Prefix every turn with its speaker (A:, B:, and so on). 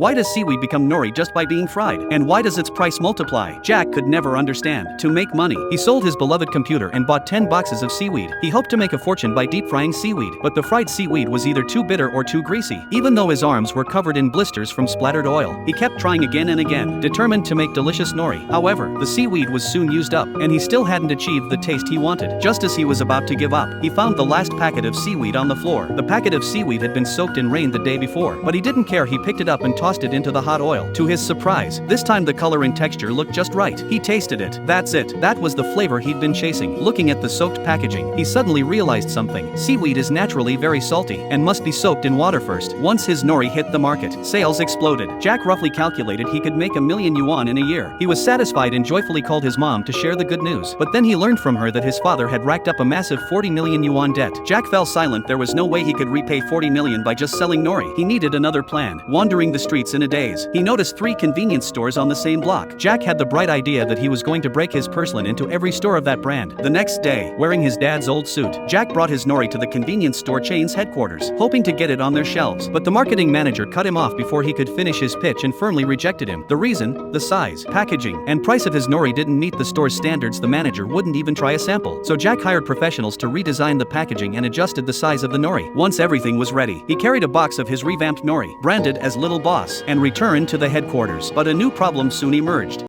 A: Why does seaweed become nori just by being fried? And why does its price multiply? Jack could never understand. To make money, he sold his beloved computer and bought 10 boxes of seaweed. He hoped to make a fortune by deep frying seaweed, but the fried seaweed was either too bitter or too greasy. Even though his arms were covered in blisters from splattered oil, he kept trying again and again, determined to make delicious nori. However, the seaweed was soon used up, and he still hadn't achieved the taste he wanted. Just as he was about to give up, he found the last packet of seaweed on the floor. The packet of seaweed had been soaked in rain the day before, but he didn't care. He picked it up and tossed it into the hot oil. To his surprise, this time the color and texture looked just right. He tasted it. That's it. That was the flavor he'd been chasing. Looking at the soaked packaging, he suddenly realized something. Seaweed is naturally very salty and must be soaked in water first. Once his nori hit the market, sales exploded. Jack roughly calculated he could make 1,000,000 yuan in a year. He was satisfied and joyfully called his mom to share the good news. But then he learned from her that his father had racked up a massive 40 million yuan debt. Jack fell silent. There was no way he could repay 40 million by just selling nori. He needed another plan. Wandering the streets in a daze, he noticed 3 convenience stores on the same block. Jack had the bright idea that he was going to break his purslane into every store of that brand. The next day, wearing his dad's old suit, Jack brought his nori to the convenience store chain's headquarters, hoping to get it on their shelves. But the marketing manager cut him off before he could finish his pitch and firmly rejected him. The reason? The size, packaging, and price of his nori didn't meet the store's standards. The manager wouldn't even try a sample. So Jack hired professionals to redesign the packaging and adjusted the size of the nori. Once everything was ready, he carried a box of his revamped nori, branded as Little Boss, and returned to the headquarters. But a new problem soon emerged.